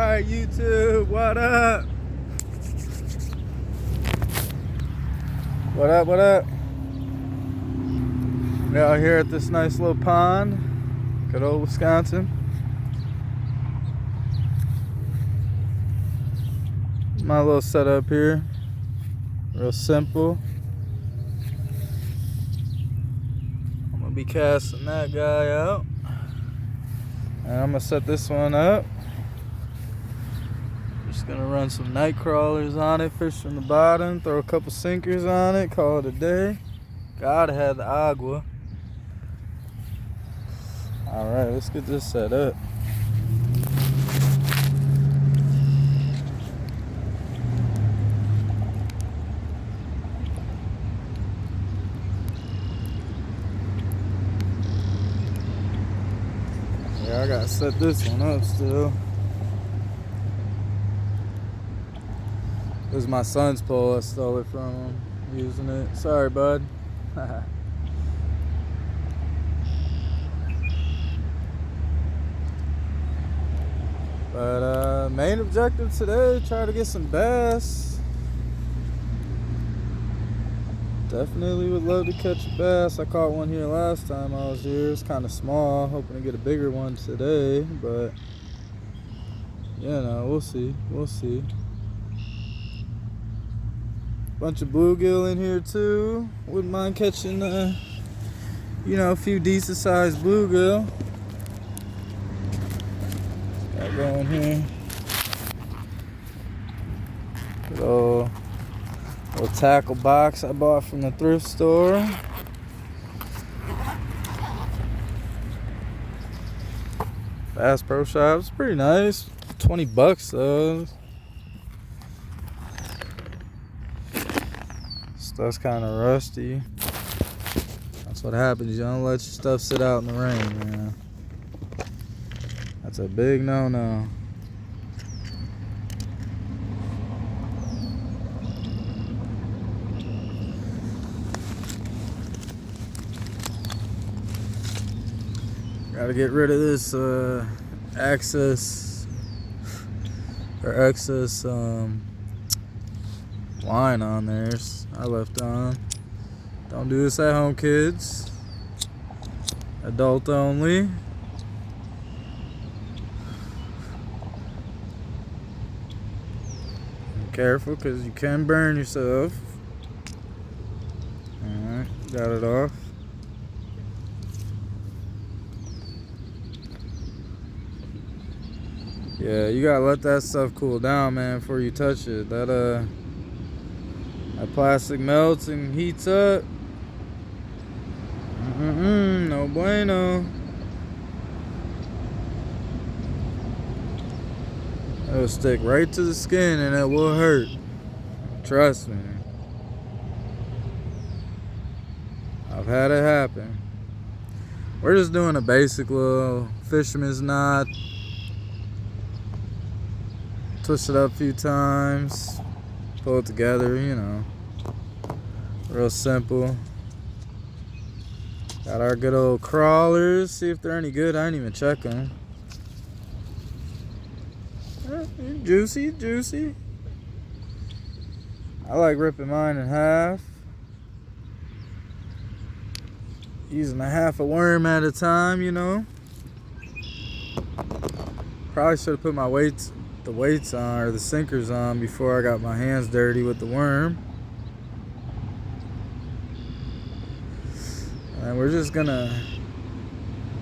Alright, YouTube, what up? What up, what up? We're out here at this nice little pond. Good old Wisconsin. My little setup here. Real simple. I'm gonna be casting that guy out. And I'm gonna set this one up. Just gonna run some night crawlers on it, fish from the bottom, throw a couple sinkers on it, call it a day. Gotta have the agua. Alright, let's get this set up. Yeah, I gotta set this one up still. This is my son's pole. I stole it from him, using it. Sorry, bud. But main objective today, try to get some bass. Definitely would love to catch a bass. I caught one here last time I was here. It's kind of small. Hoping to get a bigger one today, but you know, we'll see. We'll see. Bunch of bluegill in here too. Wouldn't mind catching, you know, a few decent sized bluegill. Got going here. Little tackle box I bought from the thrift store. Bass Pro Shops, pretty nice. $20 though. Stuff's kind of rusty. That's what happens. You don't let your stuff sit out in the rain, man. That's a big no-no. Gotta get rid of this excess line on there. I left on. Don't do this at home, kids. Adult only. Be careful, because you can burn yourself. Alright, got it off. Yeah, you gotta let that stuff cool down, man, before you touch it. That plastic melts and heats up. No bueno. It'll stick right to the skin and it will hurt. Trust me. I've had it happen. We're just doing a basic little fisherman's knot. Twist it up a few times. Pull it together, you know. Real simple. Got our good old crawlers. See if they're any good. I didn't even check them. Juicy, juicy. I like ripping mine in half. Using a half a worm at a time, you know. Probably should have put my the weights on, or the sinkers on, before I got my hands dirty with the worm. And we're just gonna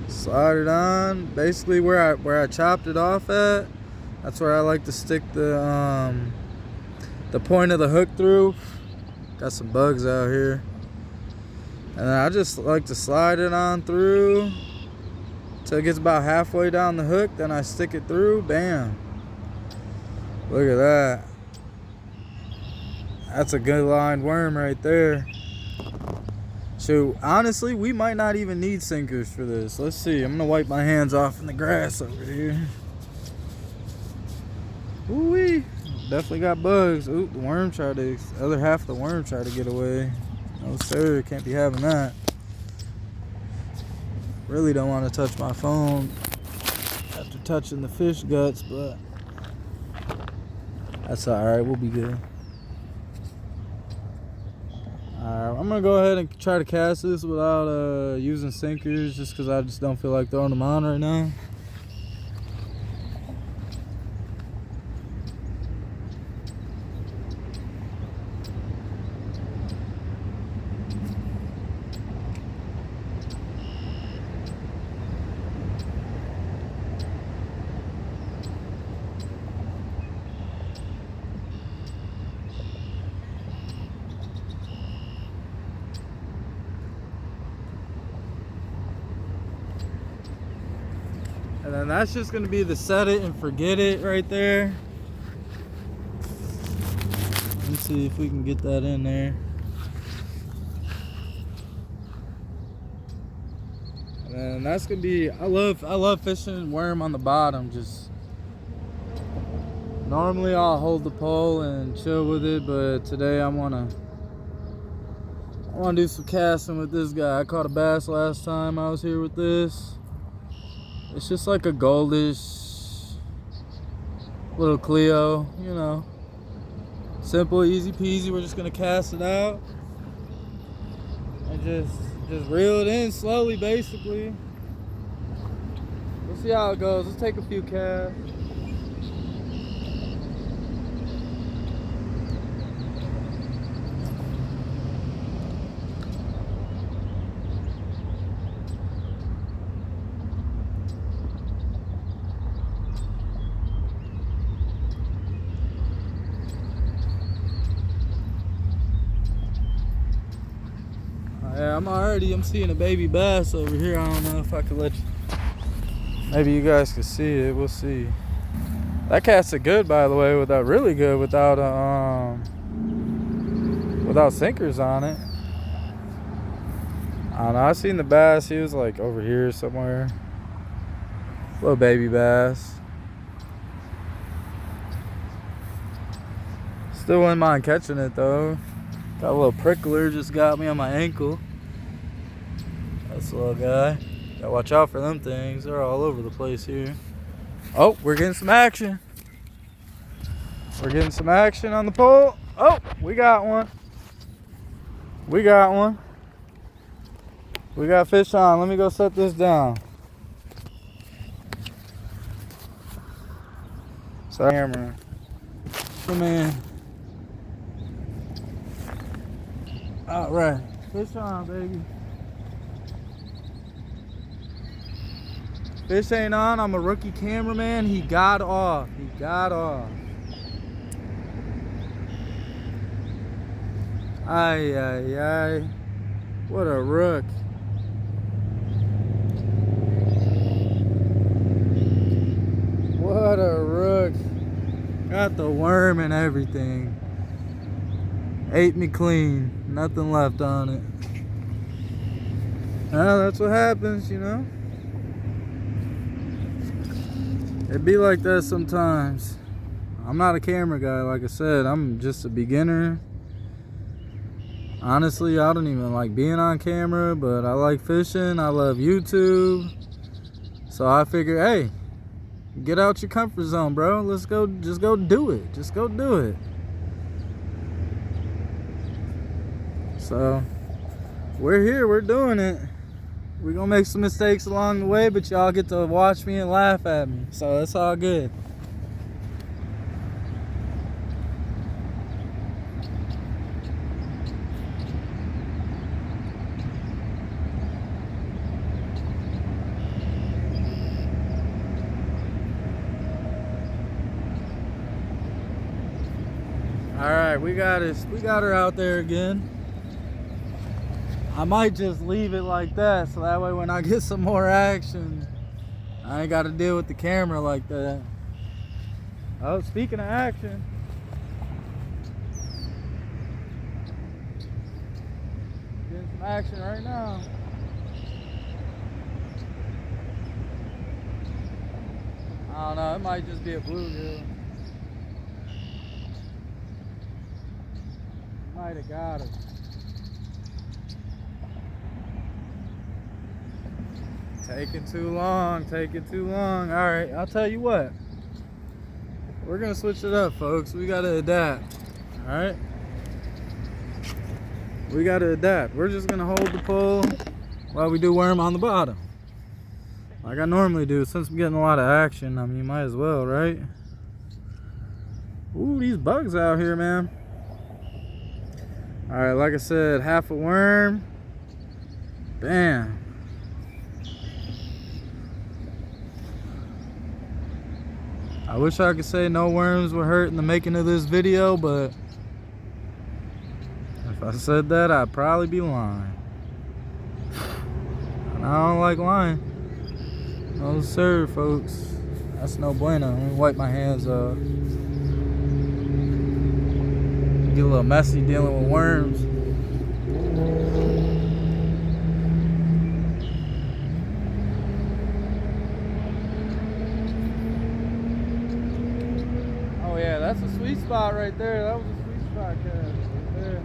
slide it on. Basically where I chopped it off at, that's where I like to stick the point of the hook through. Got some bugs out here. And then I just like to slide it on through till it gets about halfway down the hook, then I stick it through. Bam. Look at that. That's a good lined worm right there. So honestly, we might not even need sinkers for this. Let's see. I'm gonna wipe my hands off in the grass over here. Ooh-wee. Definitely got bugs. Ooh, the other half of the worm tried to get away. No sir, can't be having that. Really don't want to touch my phone after touching the fish guts, but That's alright, we'll be good. Alright, I'm gonna go ahead and try to cast this without using sinkers, just because I just don't feel like throwing them on right now. And then that's just gonna be the set it and forget it right there. Let's see if we can get that in there. And then that's gonna be, I love fishing worm on the bottom. Just normally I'll hold the pole and chill with it, but today I wanna do some casting with this guy. I caught a bass last time I was here with this. It's just like a goldish little Cleo, you know. Simple, easy peasy. We're just gonna cast it out and just reel it in slowly, basically. We'll see how it goes. Let's take a few casts. Yeah, I'm seeing a baby bass over here. I don't know if I could let you, maybe you guys can see it. We'll see. That casted good, by the way, really good without sinkers on it. I don't know, I seen the bass. He was like over here somewhere. Little baby bass. Still wouldn't mind catching it though. Got a little prickler, just got me on my ankle. That's a little guy. Gotta watch out for them things. They're all over the place here. Oh, we're getting some action. We're getting some action on the pole. Oh, we got one. We got one. We got fish on. Let me go set this down. Sorry, camera. Come in. All right, fish on, baby. Fish ain't on. I'm a rookie cameraman. He got off. He got off. Ay, ay, ay. What a rook. What a rook. Got the worm and everything. Ate me clean. Nothing left on it. Well, that's what happens, you know. It be like that sometimes. I'm not a camera guy, like I said. I'm just a beginner. Honestly, I don't even like being on camera, but I like fishing. I love YouTube. So I figure, hey, get out your comfort zone, bro. Let's go, just go do it. Just go do it. So we're here, we're doing it. We're gonna make some mistakes along the way, but y'all get to watch me and laugh at me. So that's all good. All right, we got her out there again. I might just leave it like that, so that way when I get some more action, I ain't got to deal with the camera like that. Oh, speaking of action, getting some action right now. I don't know, it might just be a bluegill. Might have got it. Taking too long, taking too long. All right, I'll tell you what. we're gonna switch it up, folks. We gotta adapt. All right. We gotta adapt. We're just gonna hold the pole while we do worm on the bottom, like I normally do. Since I'm getting a lot of action, I mean, you might as well, right? Ooh, these bugs out here, man. All right, like I said, half a worm. Bam. I wish I could say no worms were hurt in the making of this video, but if I said that, I'd probably be lying. And I don't like lying. No sir, folks. That's no bueno. Let me wipe my hands off. Get a little messy dealing with worms. Oh yeah, that's a sweet spot right there. That was a sweet spot, cast right there.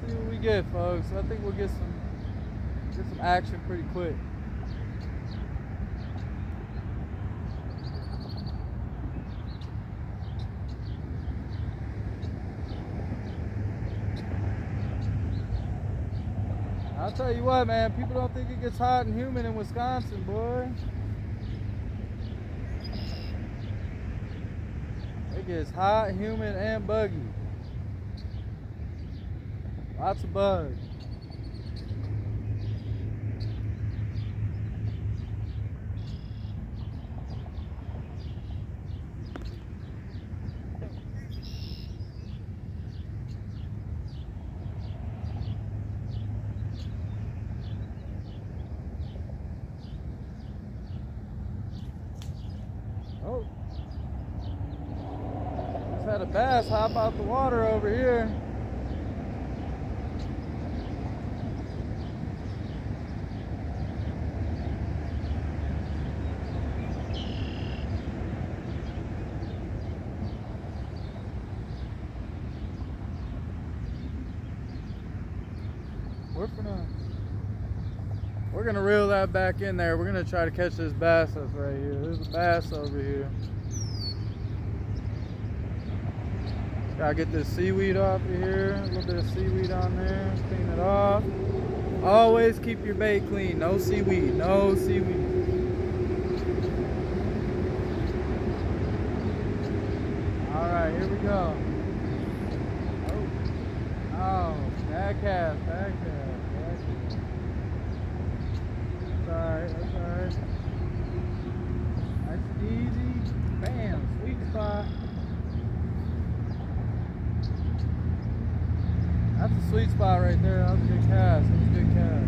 Let's see what we get, folks. I think we'll get some action pretty quick. I'll tell you what, man, people don't think it gets hot and humid in Wisconsin, boy. It gets hot, humid, and buggy. Lots of bugs. Oh, just had a bass hop out the water over here. We're gonna reel that back in there. We're gonna try to catch this bass that's right here. There's a bass over here. Gotta get this seaweed off of here. A little bit of seaweed on there. Clean it off. Always keep your bait clean. No seaweed. No seaweed. All right, here we go. Oh, bad cast. Bad cast. That's alright. Nice and easy. Bam, sweet spot. That's a sweet spot right there. That was a good cast. That was a good cast.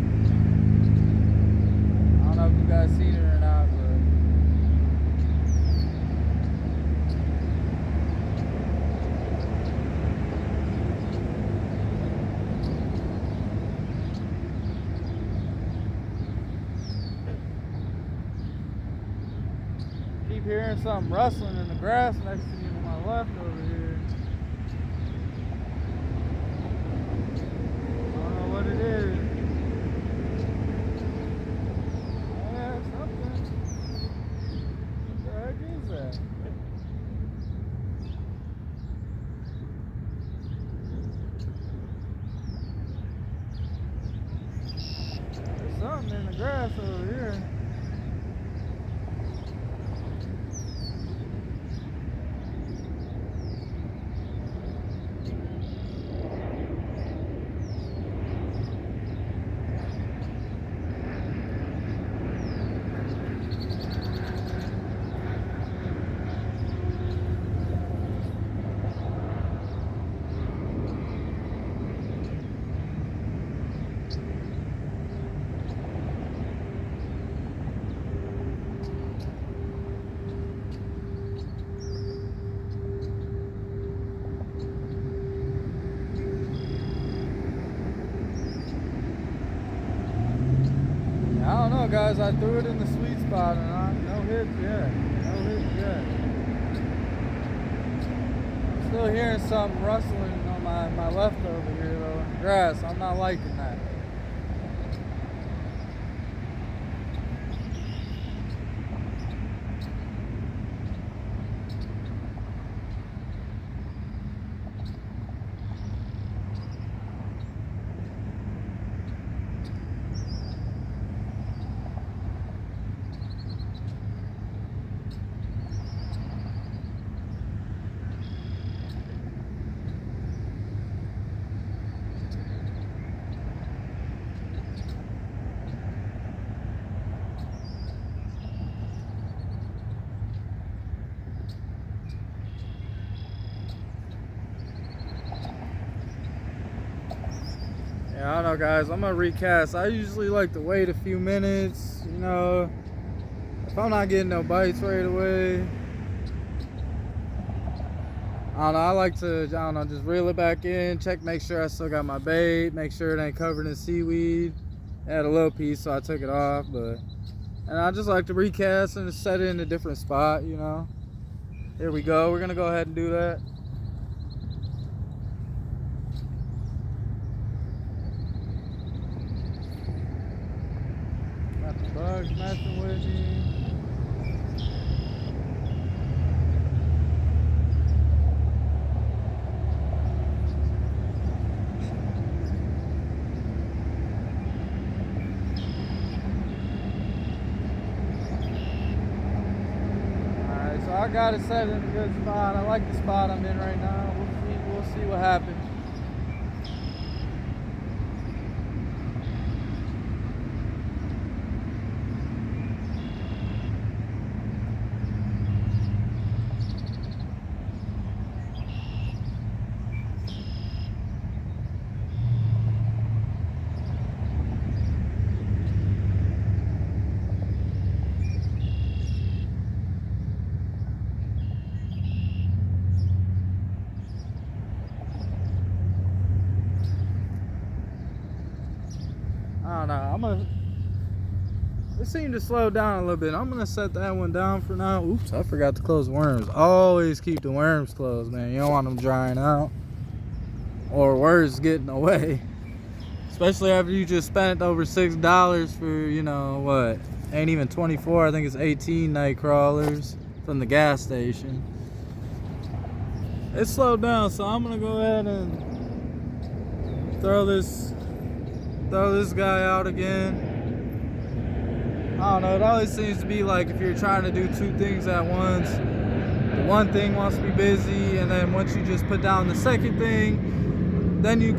I don't know if you guys seen it or not, but keep hearing something rustling in the grass next to me to my left over here. I don't know what it is. Yeah, it's something. What the heck is that? There's something in the grass over here. I don't know, guys. I threw it in the sweet spot and no hits yet. No hits yet. I'm still hearing something rustling on my left over here, though, in the grass. I'm not liking that. Yeah, I don't know, guys. I'm gonna recast. I usually like to wait a few minutes, you know. If I'm not getting no bites right away, I don't know, I like to, I don't know, just reel it back in, check, make sure I still got my bait, make sure it ain't covered in seaweed. I had a little piece, so I took it off, and I just like to recast and set it in a different spot, you know. Here we go, we're gonna go ahead and do that. Got the bugs messing with me. So I got it set in a good spot. I like the spot I'm in right now. We'll see what happens. I don't know. It seemed to slow down a little bit. I'm gonna set that one down for now. Oops, I forgot to close the worms. Always keep the worms closed, man. You don't want them drying out or worse, getting away. Especially after you just spent over $6 for, you know, what? Ain't even 24. I think it's 18 night crawlers from the gas station. It slowed down, so I'm gonna go ahead and throw this guy out again. I don't know, it always seems to be like if you're trying to do two things at once, the one thing wants to be busy, and then once you just put down the second thing, then you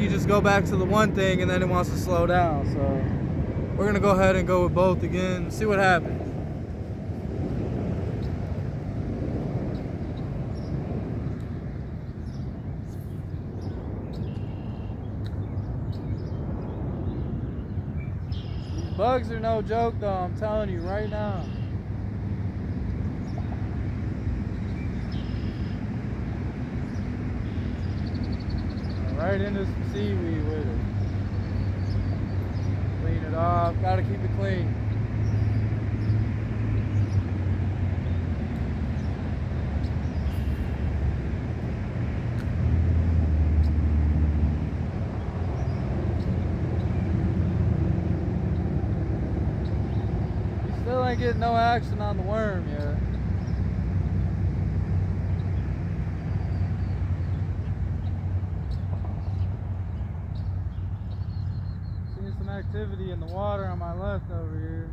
just go back to the one thing, and then it wants to slow down. So we're gonna go ahead and go with both again and see what happens. Bugs are no joke though, I'm telling you right now. Right into some seaweed with it. Clean it off, gotta keep it clean. Still ain't getting no action on the worm yet. Seeing some activity in the water on my left over here.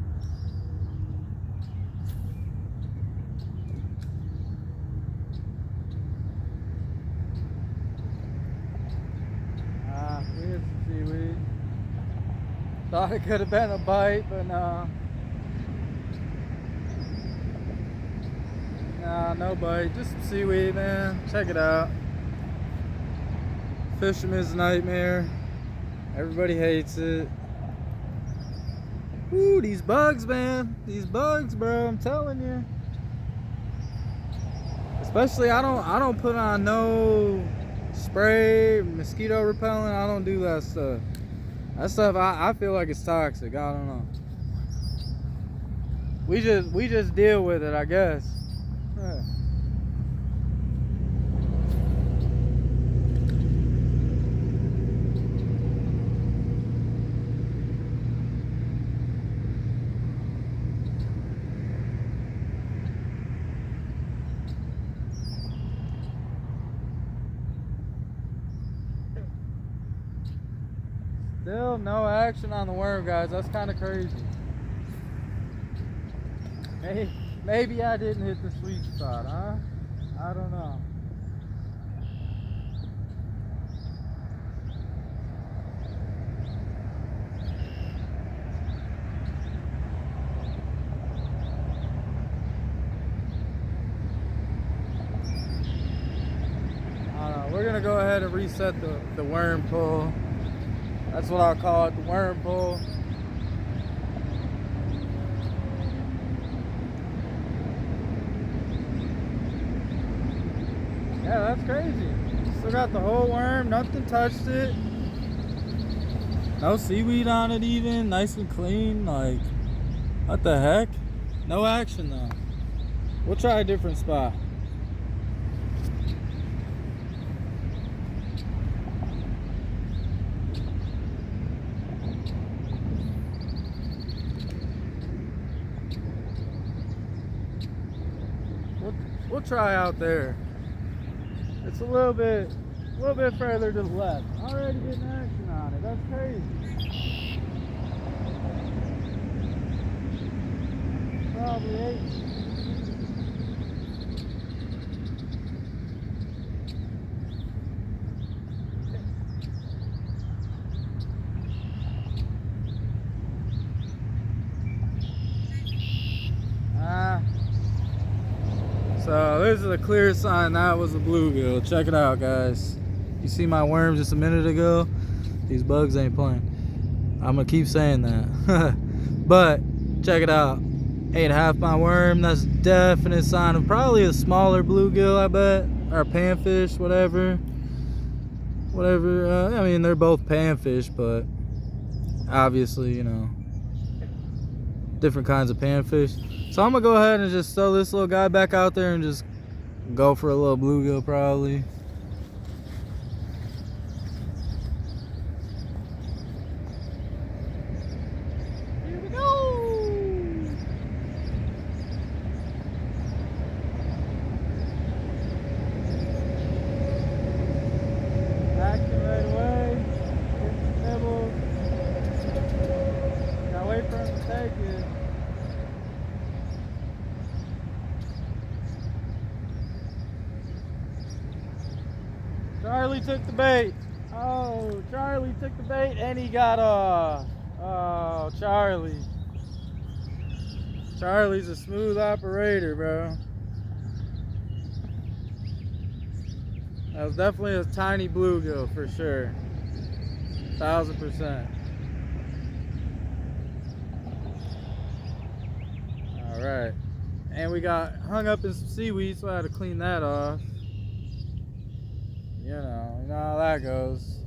We hit some seaweed. Thought it could have been a bite, but no. Nah, no bite, just some seaweed, man. Check it out. Fisherman's nightmare. Everybody hates it. Ooh, these bugs, man. These bugs, bro. I'm telling you. Especially, I don't put on no spray, mosquito repellent. I don't do that stuff. That stuff, I feel like it's toxic. I don't know. We just deal with it, I guess. Yeah. Still no action on the worm, guys. That's kind of crazy. Maybe I didn't hit the sweet spot, huh? I don't know. We're gonna go ahead and reset the worm pull. That's what I'll call it, the worm pull. Yeah, that's crazy. Still got the whole worm, nothing touched it. No seaweed on it even, nice and clean. Like, what the heck? No action though. We'll try a different spot. We'll try out there. It's a little bit further to the left. Already getting action on it. That's crazy. Probably 8. So this is a clear sign that was a bluegill. Check it out, guys. You see my worm just a minute ago? These bugs ain't playing. I'm gonna keep saying that. But check it out. 8.5 pound worm. That's a definite sign of probably a smaller bluegill, I bet, or panfish, whatever. I mean, they're both panfish, but obviously, you know, different kinds of panfish. So I'm gonna go ahead and just throw this little guy back out there and just go for a little bluegill probably. Here we go. Action right away. Get the nibble. Gotta wait for him to take it. Charlie took the bait. Oh, Charlie took the bait and he got off. Oh, Charlie. Charlie's a smooth operator, bro. That was definitely a tiny bluegill for sure. 1000%. All right. And we got hung up in some seaweed, so I had to clean that off. You know how that goes.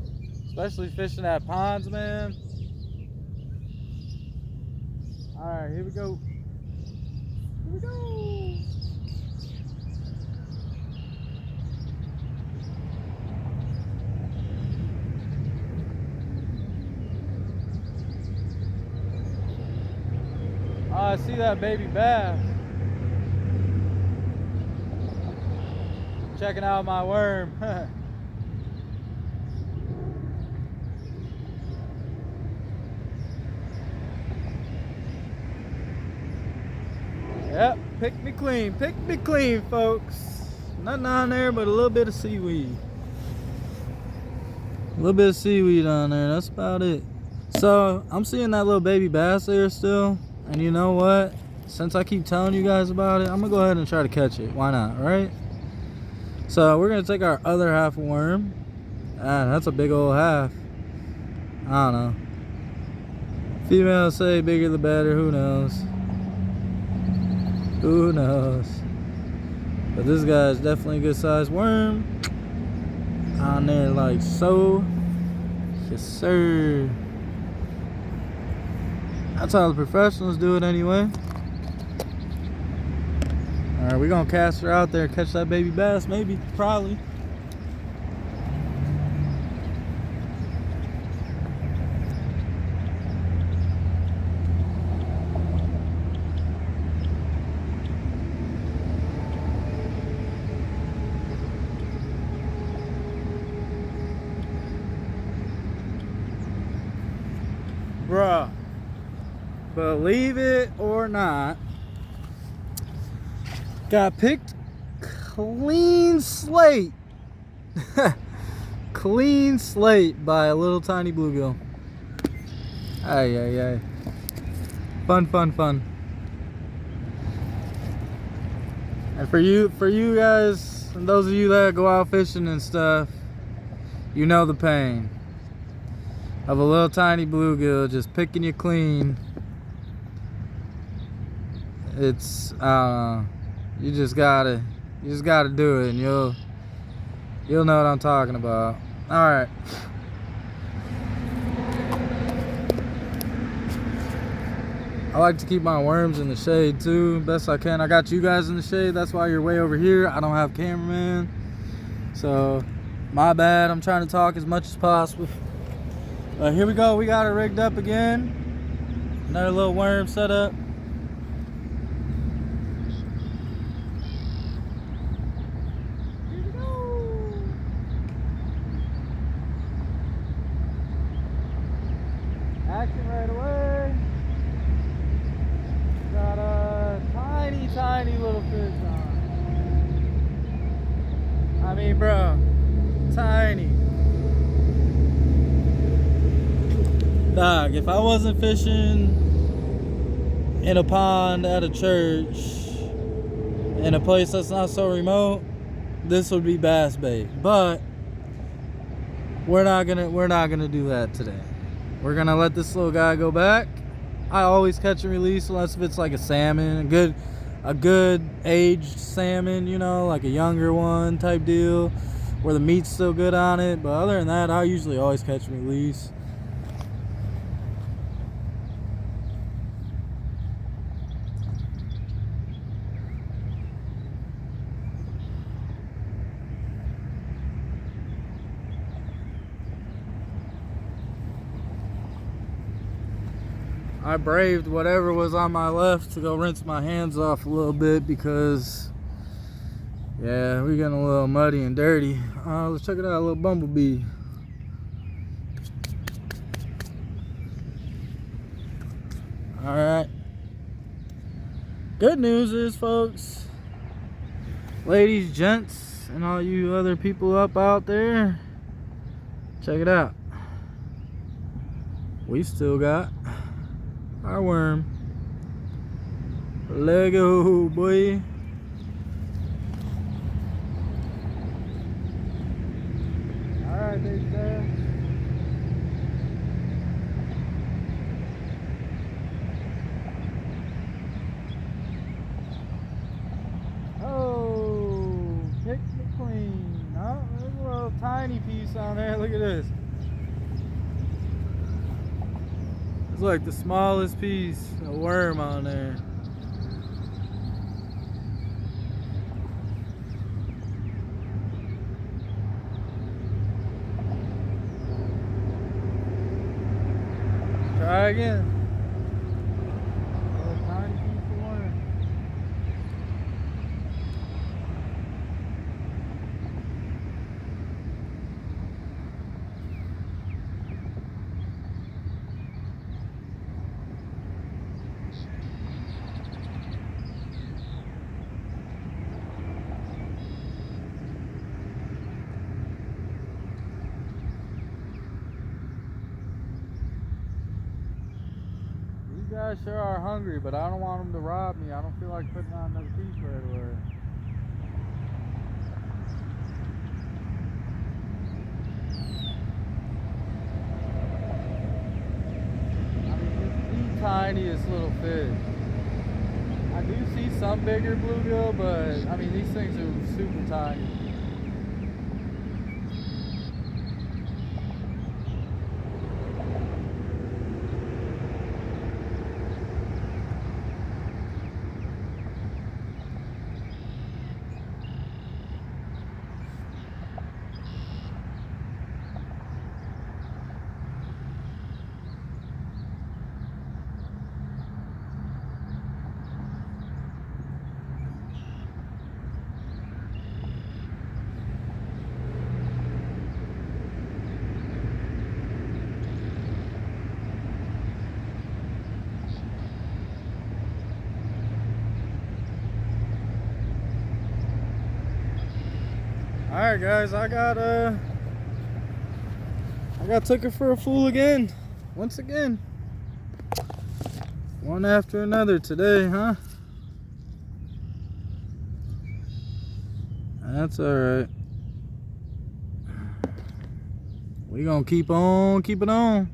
Especially fishing at ponds, man. Alright, here we go. Here we go. Oh, I see that baby bass. Checking out my worm. Yep, pick me clean, folks. Nothing on there but a little bit of seaweed. A little bit of seaweed on there, that's about it. So, I'm seeing that little baby bass there still. And you know what? Since I keep telling you guys about it, I'm gonna go ahead and try to catch it. Why not, right? So, we're gonna take our other half worm. Ah, that's a big old half. I don't know. Females say bigger the better, who knows? Who knows? But this guy's definitely a good sized worm. On there like so. Yes, sir. That's how the professionals do it anyway. Alright, we're gonna cast her out there and catch that baby bass, maybe, probably. Bruh, believe it or not, got picked clean slate. Clean slate by a little tiny bluegill. Ay, ay, ay. Fun, fun, fun. And for you guys, and those of you that go out fishing and stuff, you know the pain. of a little tiny bluegill just picking you clean. It's you just gotta do it, and you'll know what I'm talking about. All right. I like to keep my worms in the shade too, best I can. I got you guys in the shade, that's why you're way over here. I don't have cameraman, so my bad. I'm trying to talk as much as possible. But here we go, we got it rigged up again. Another little worm set up. Here we go. Action right away. Got a tiny little fish on. I mean, bro, tiny. Dog, if I wasn't fishing in a pond at a church in a place that's not so remote, this would be bass bait. But we're not gonna do that today. We're gonna let this little guy go back. I always catch and release unless if it's like a salmon, a good aged salmon, you know, like a younger one type deal where the meat's still good on it. But other than that, I usually always catch and release. I braved whatever was on my left to go rinse my hands off a little bit because, yeah, we're getting a little muddy and dirty. Let's check it out, a little bumblebee. All right. Good news is, folks, ladies, gents, and all you other people up out there, check it out. We still got our worm. Lego, boy. Alright, baby there. Oh, pick me clean. Oh, there's a little tiny piece on there. Look at this. It's like the smallest piece of worm on there. Try again. A tiny piece of worm. You guys sure are hungry, but I don't want them to rob me. I don't feel like putting on another piece right away. I mean, it's the tiniest little fish. I do see some bigger bluegill, but I mean, these things are super tiny. Alright guys, I got took her for a fool again. Once again. One after another today, huh? That's alright. We gonna keep on keeping on.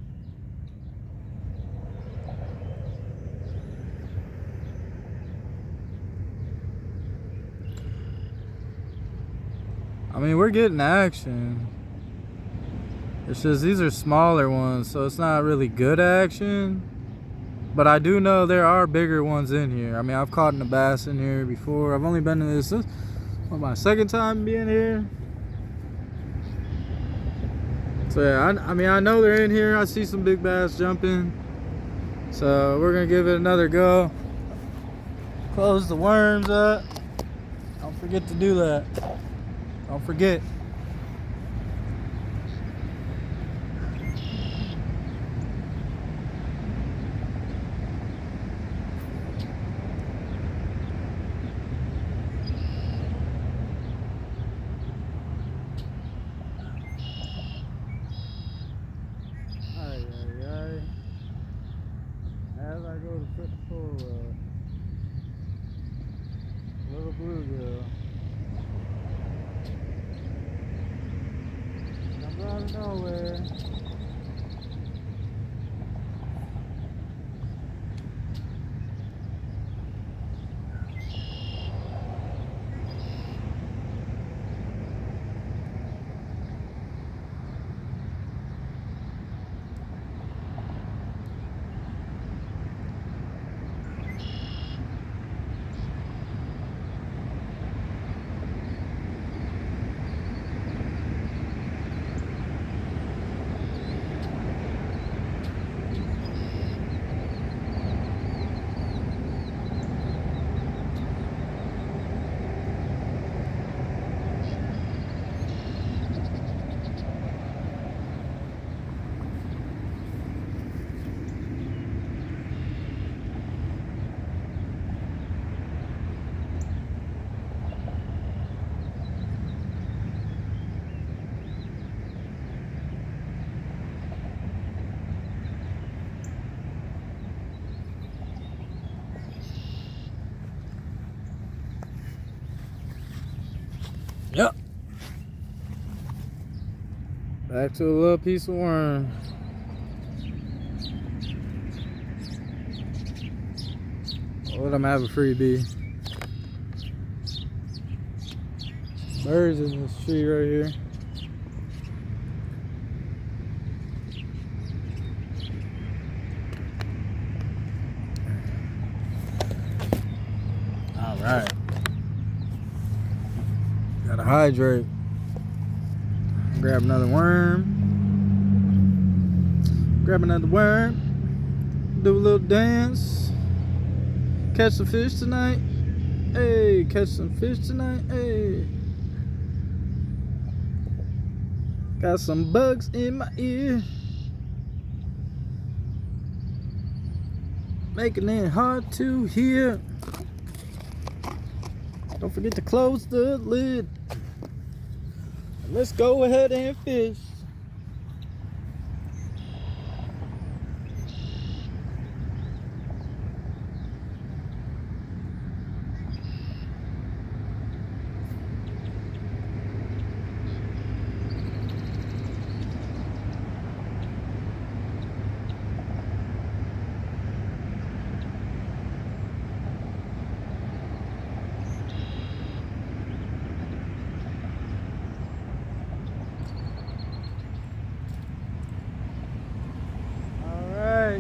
I mean, we're getting action. It's just these are smaller ones, so it's not really good action. But I do know there are bigger ones in here. I mean, I've caught a bass in here before. I've only been to this my second time being here. So yeah, I mean, I know they're in here. I see some big bass jumping. So we're gonna give it another go. Close the worms up. Don't forget to do that. Don't forget. As I go to pull little bluegill. Comes out of nowhere. Yep. Back to a little piece of worm. Let them have a freebie. Birds in this tree right here. All right. Gotta hydrate. Grab another worm. Grab another worm. Do a little dance. Catch some fish tonight. Hey, catch some fish tonight. Hey. Got some bugs in my ear. Making it hard to hear. Don't forget to close the lid. Let's go ahead and fish.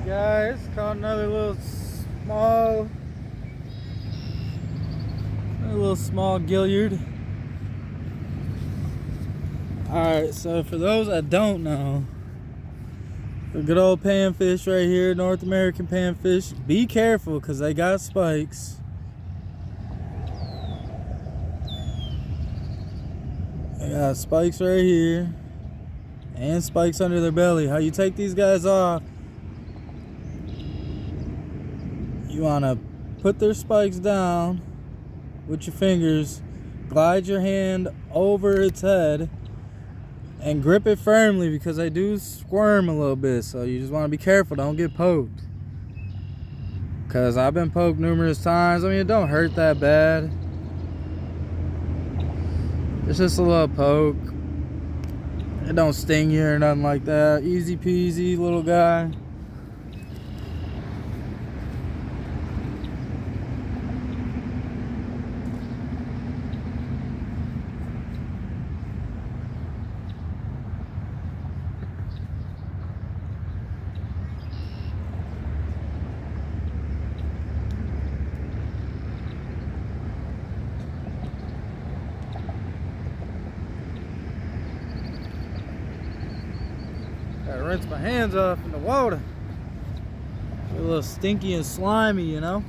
Guys, caught another little small gilliard. Alright, so for those that don't know, the good old panfish right here, North American panfish, be careful because they got spikes. They got spikes right here and spikes under their belly. How you take these guys off, you want to put their spikes down with your fingers, glide your hand over its head, and grip it firmly because they do squirm a little bit. So you just want to be careful, don't get poked. Because I've been poked numerous times. I mean, it don't hurt that bad. It's just a little poke. It don't sting you or nothing like that. Easy peasy, little guy. Gotta rinse my hands off in the water. Get a little stinky and slimy, you know?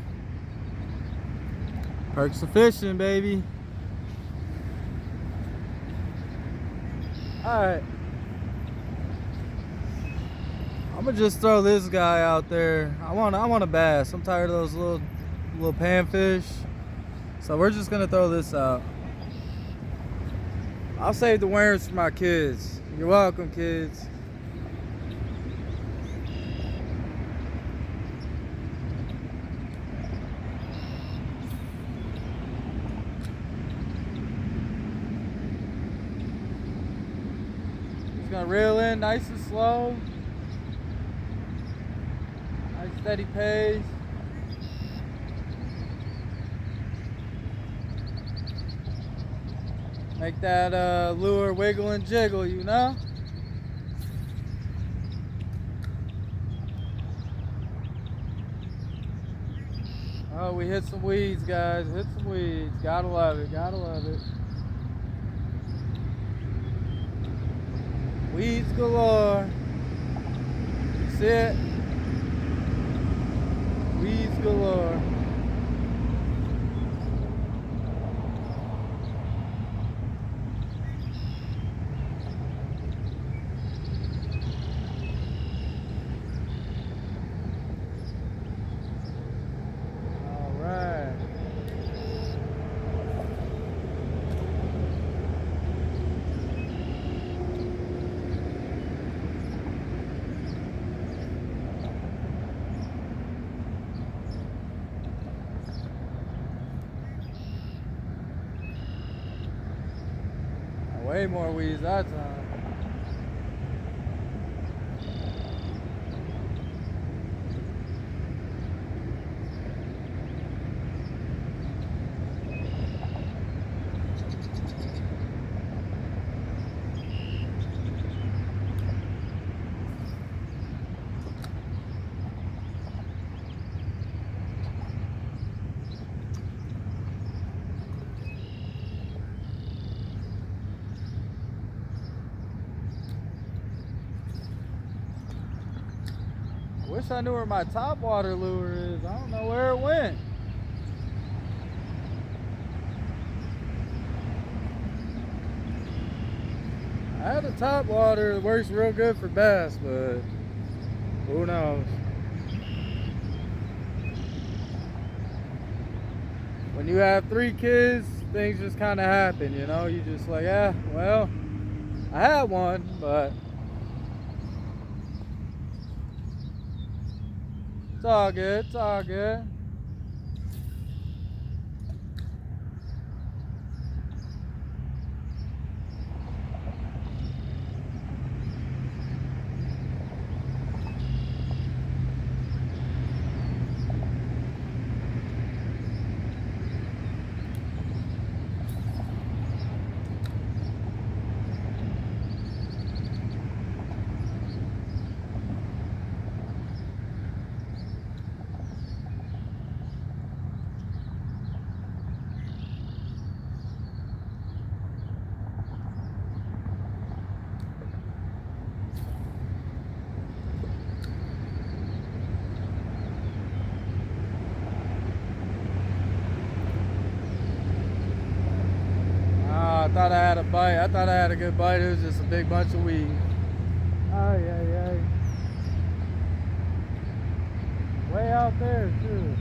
Perks of fishing, baby. Alright. I'm gonna just throw this guy out there. I want a bass. I'm tired of those little panfish. So we're just gonna throw this out. I'll save the worms for my kids. You're welcome, kids. Just gonna reel in nice and slow. Nice steady pace. Make that lure wiggle and jiggle, you know? Oh, we hit some weeds, guys. Hit some weeds. Gotta love it. Gotta love it. Weeds galore. See it? Weeds galore. Way more weeds that time. Wish I knew where my top water lure is. I don't know where it went. I had a top water that works real good for bass, but who knows? When you have 3 kids, things just kind of happen, you know? You just like, yeah, well, I had one, but it's all good, it's all good. I thought I had a bite. I thought I had a good bite. It was just a big bunch of weeds. Ay, ay, ay. Way out there, too.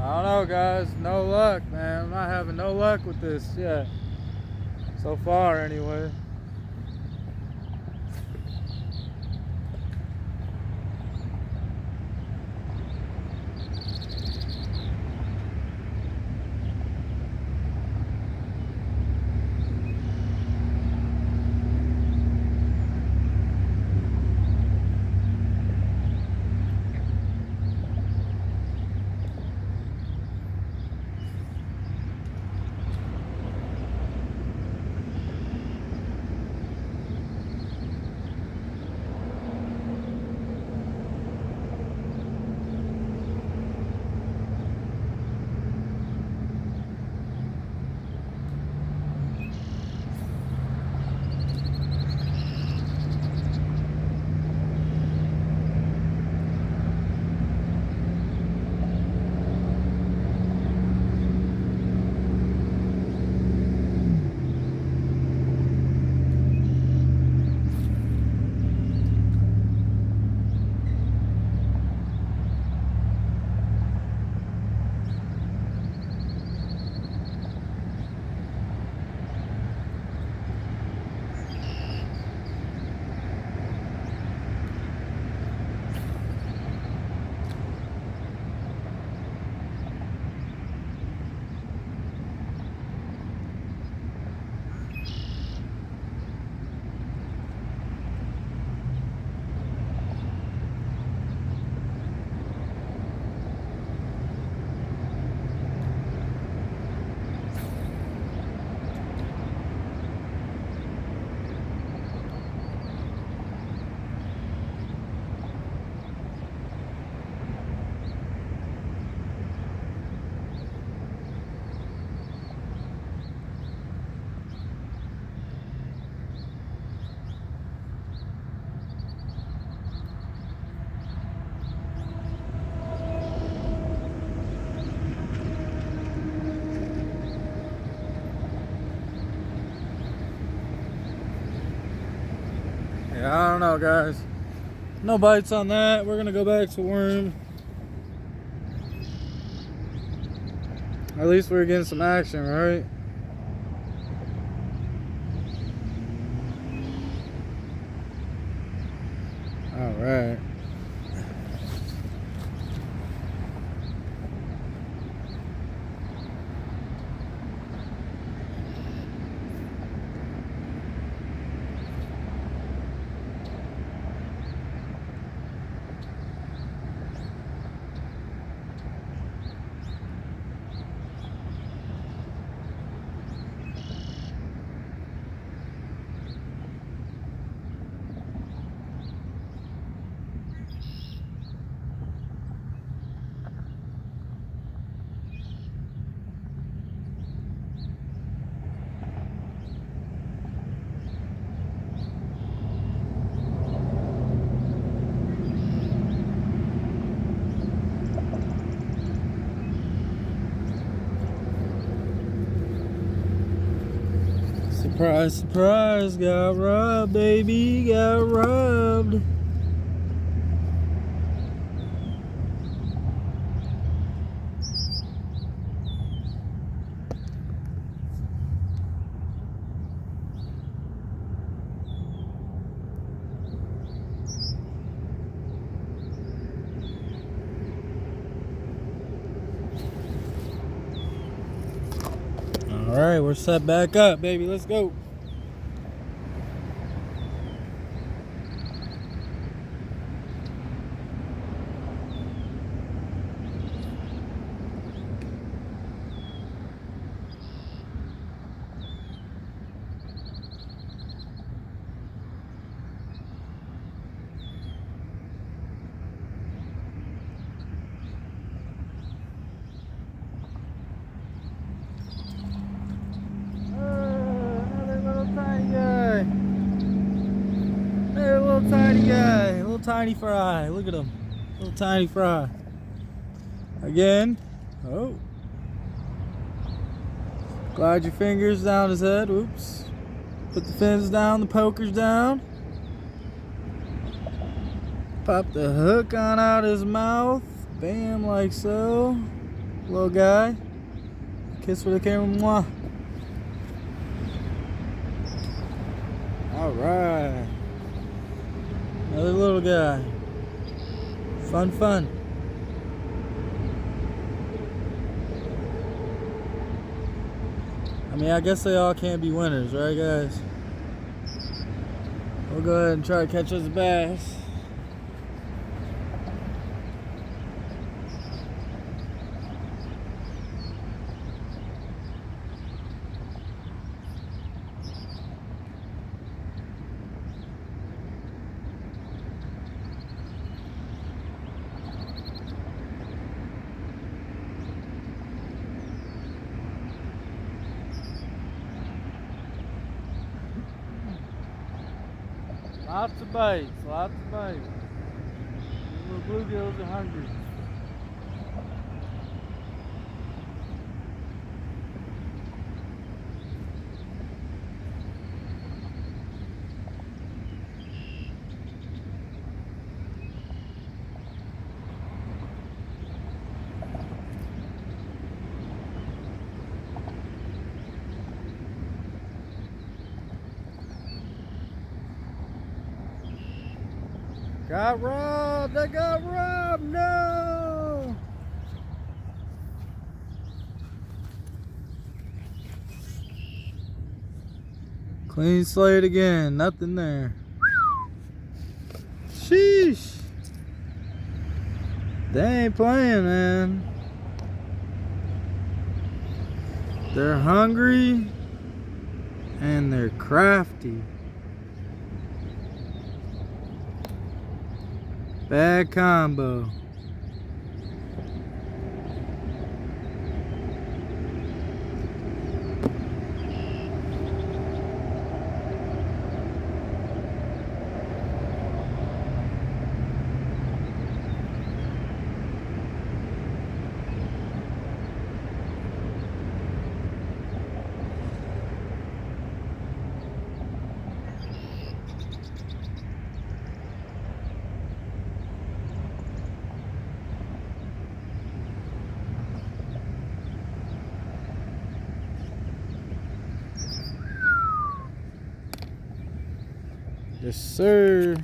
I don't know, guys. No luck, man. I'm not having no luck with this yet. So far, anyway. Yeah, I don't know, guys. No bites on that. We're gonna go back to worm. At least we're getting some action, right? All right. Surprise, surprise, got robbed, baby, got robbed. All right, we're set back up, baby. Let's go. Tiny guy, little tiny fry. Look at him, little tiny fry. Again. Oh, glide your fingers down his head. Oops. Put the fins down, the pokers down. Pop the hook on out his mouth. Bam, like so. Little guy. Kiss for the camera. Mwah. Alright. Another little guy. Fun. I mean, I guess they all can't be winners, right, guys? We'll go ahead and try to catch us a bass. Lots of bites. These little bluegills are hungry. Got robbed! I got robbed! No! Clean slate again. Nothing there. Sheesh! They ain't playing, man. They're hungry and they're crafty. Bad combo. Yes, sir.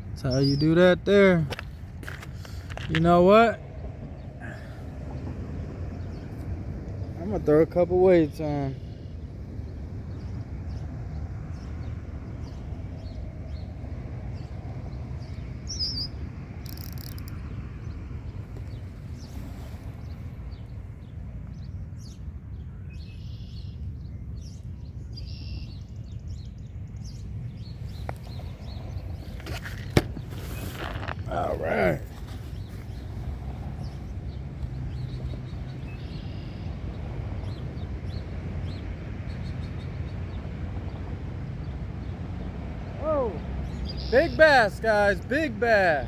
That's how you do that there. You know what? I'm gonna throw a couple weights on. All right. Oh, big bass, guys, big bass.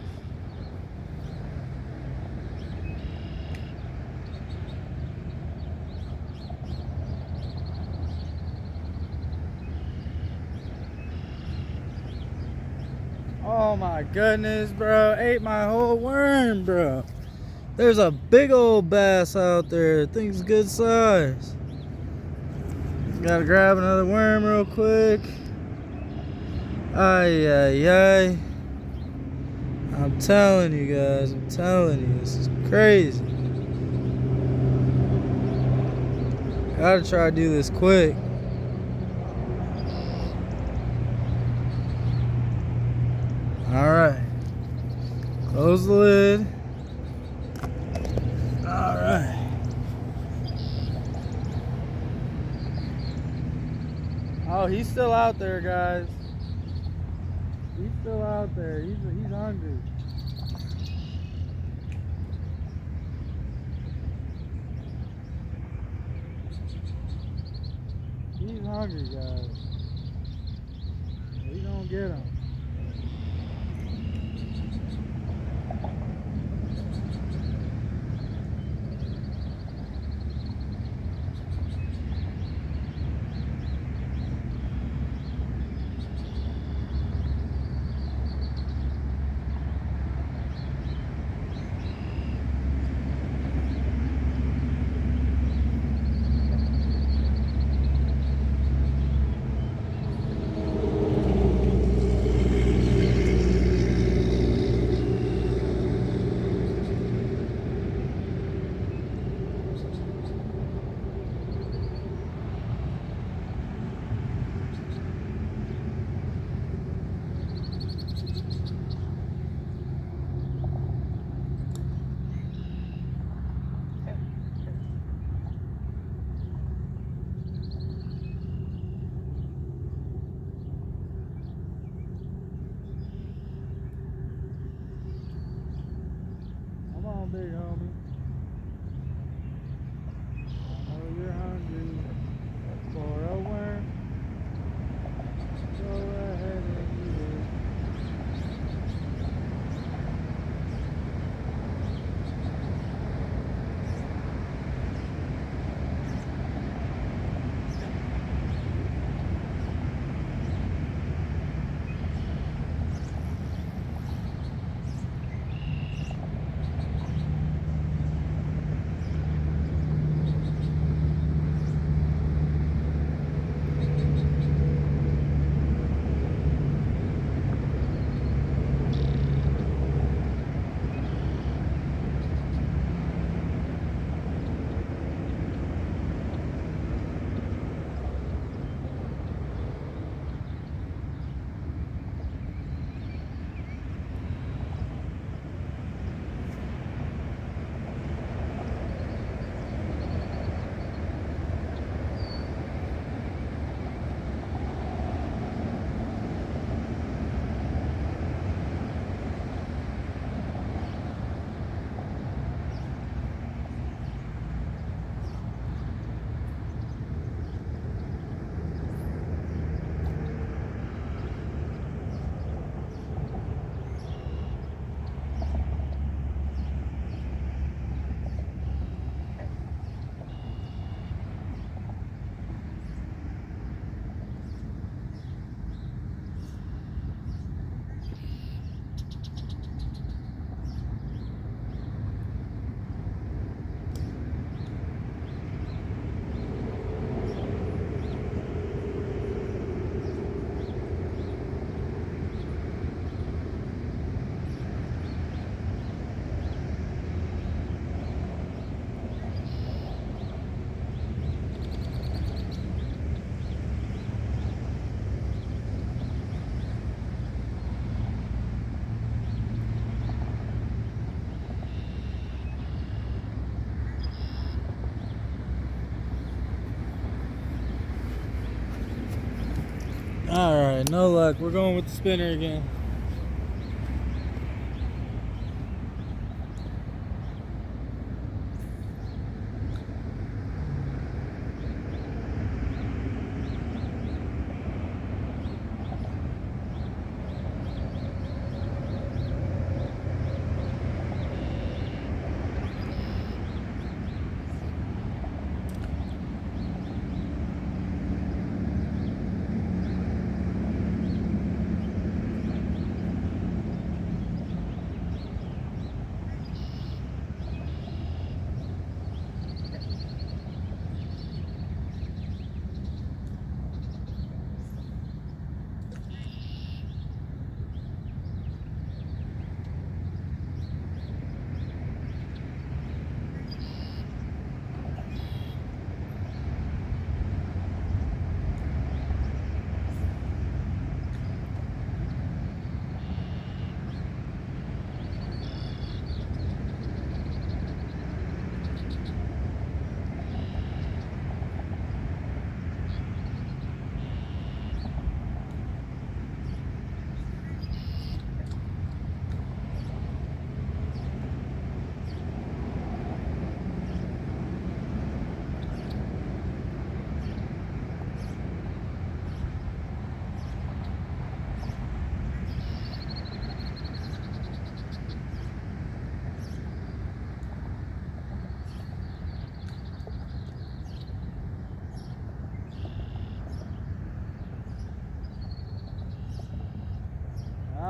Oh my goodness, bro. Ate my whole worm, bro. There's a big old bass out there. Thing's good size. Gotta grab another worm real quick. Ay. I'm telling you guys, this is crazy. Gotta try to do this quick. Alright. Close the lid. Alright. Oh, he's still out there, guys. He's still out there. He's hungry. He's hungry, guys. We gonna get him. big homie. I know you're hungry for a worm. Go ahead and eat it. Alright, no luck. We're going with the spinner again.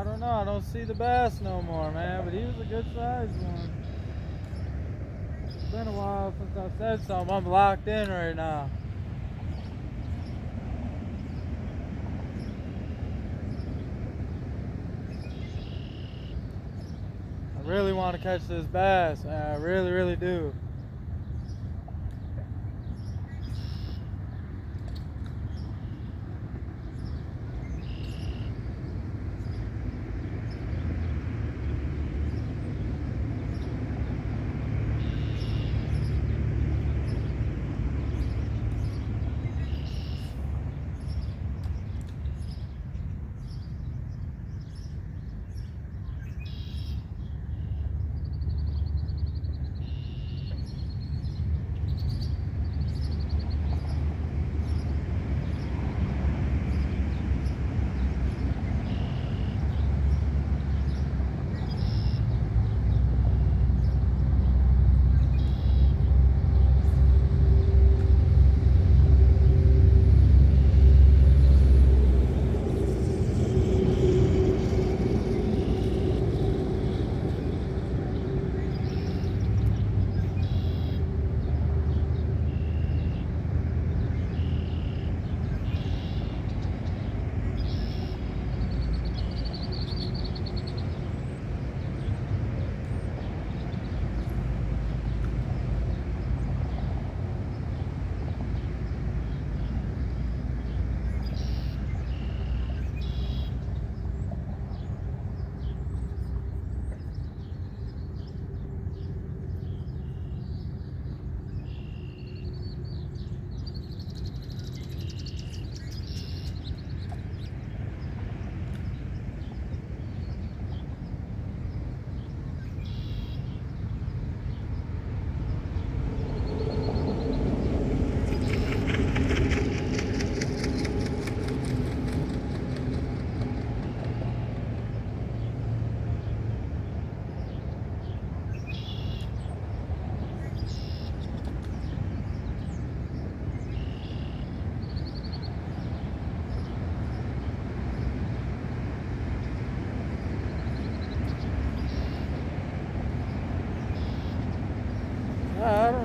I don't know. I don't see the bass no more, man. But he was a good sized one. It's been a while since I said something. I'm locked in right now. I really want to catch this bass. I really, really do.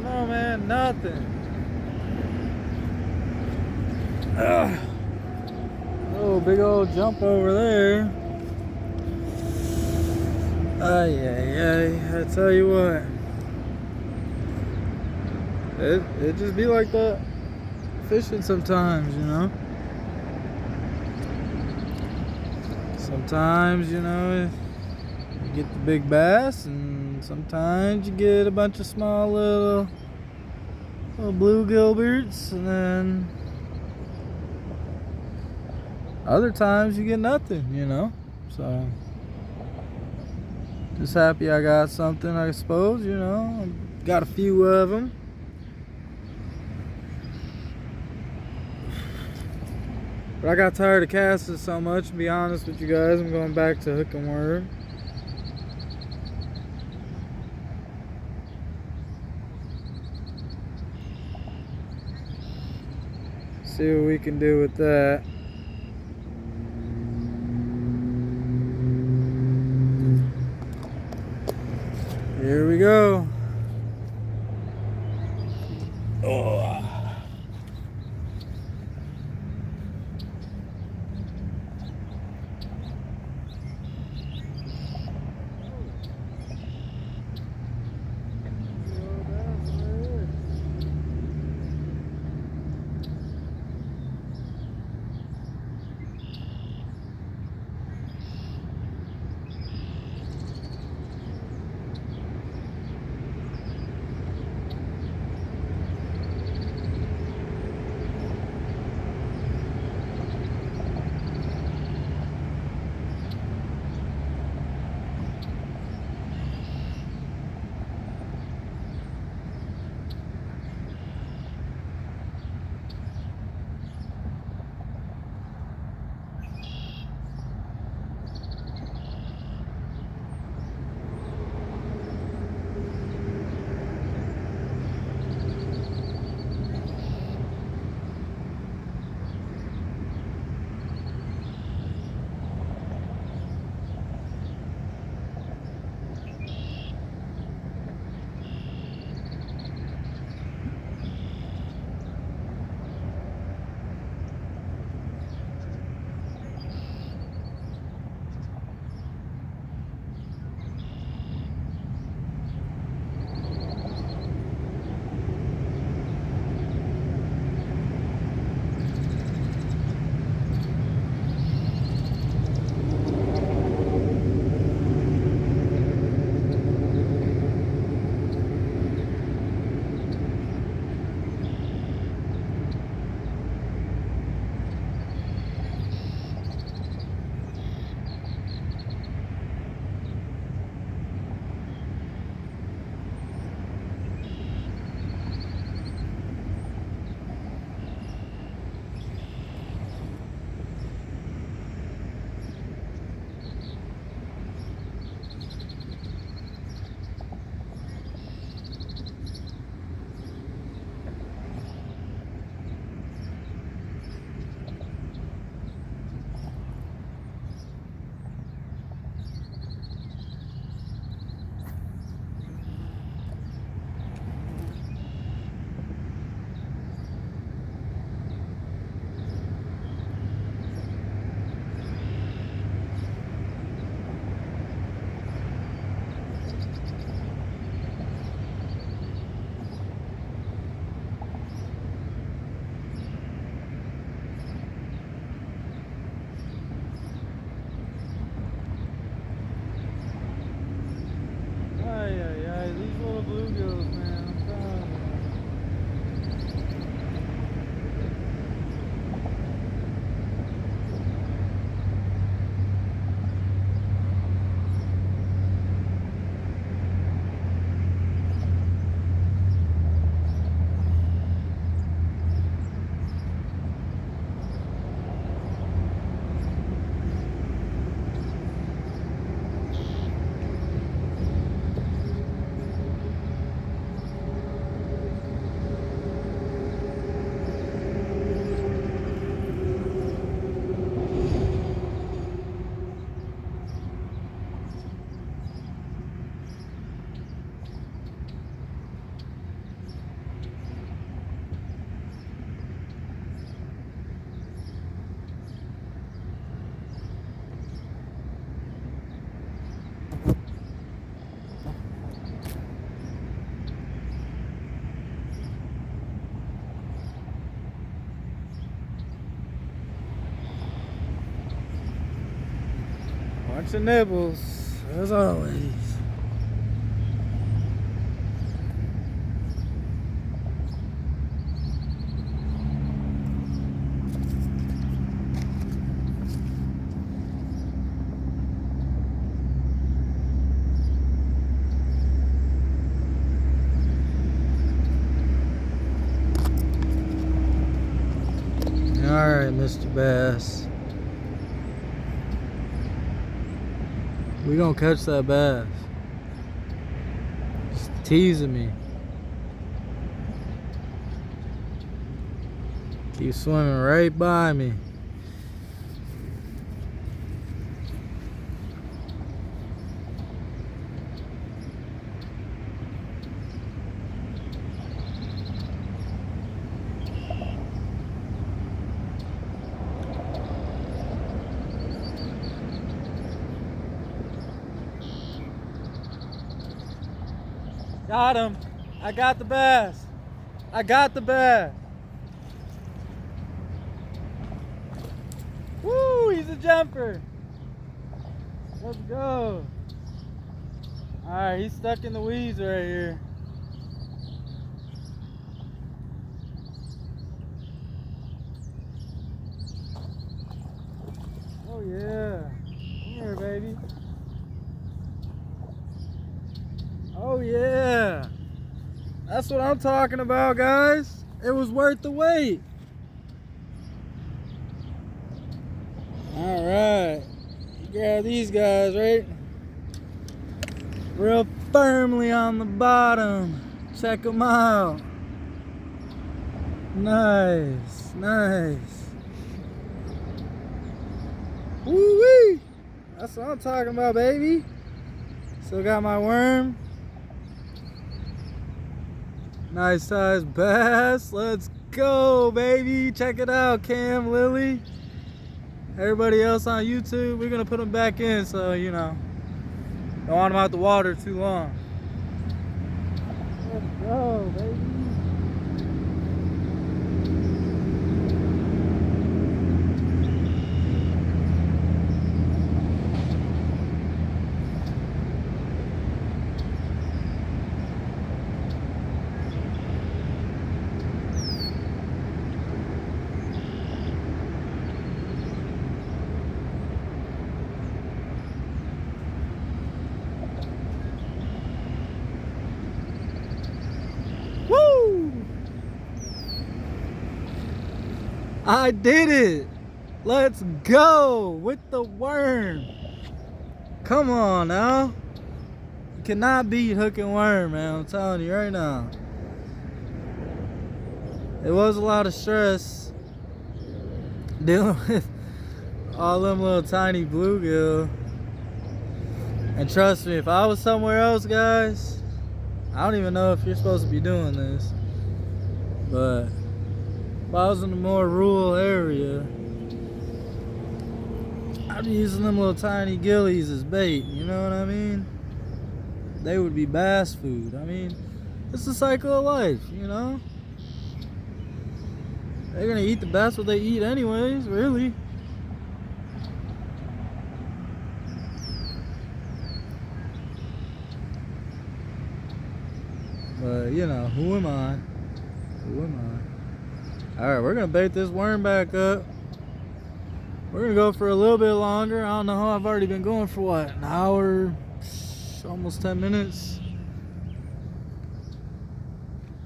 don't know, man. Nothing. Ugh. Oh, big old jump over there. Ay, ay, ay. I tell you what. It just be like that fishing sometimes, you know. Sometimes, you know, you get the big bass, and sometimes you get a bunch of small little blue gilberts, and then other times you get nothing, you know. So just happy I got something, I suppose, you know. Got a few of them. But I got tired of casting so much, to be honest with you guys. I'm going back to hook and worm. See what we can do with that. Here we go. Oh. Bunch of nibbles, as always. Alright, Mr. Bass. We gonna catch that bass. Just teasing me. Keep swimming right by me. Got him. I got the bass. I got the bass. Woo, he's a jumper. Let's go. Alright, he's stuck in the weeds right here. Oh yeah. Come here, baby. Oh yeah, that's what I'm talking about, guys. It was worth the wait. All right, you grab these guys, right? Real firmly on the bottom. Check them out. Nice, nice. Woo-wee. That's what I'm talking about, baby. Still got my worm. Nice size bass. Let's go, baby. Check it out, Cam, Lily. Everybody else on YouTube, we're gonna put them back in, so you know, don't want them out the water too long. Let's go, baby. I did it! Let's go with the worm. Come on now. You cannot beat hook and worm, man. I'm telling you right now. It was a lot of stress dealing with all them little tiny bluegill. And trust me, if I was somewhere else, guys, I don't even know if you're supposed to be doing this, but if I was in a more rural area, I'd be using them little tiny gillies as bait, you know what I mean? They would be bass food. I mean, it's the cycle of life, you know? They're gonna eat the bass what they eat anyways, really. But, you know, who am I? Who am I? Alright, we're gonna bait this worm back up. We're gonna go for a little bit longer. I don't know how I've already been going for what, an hour, almost 10 minutes.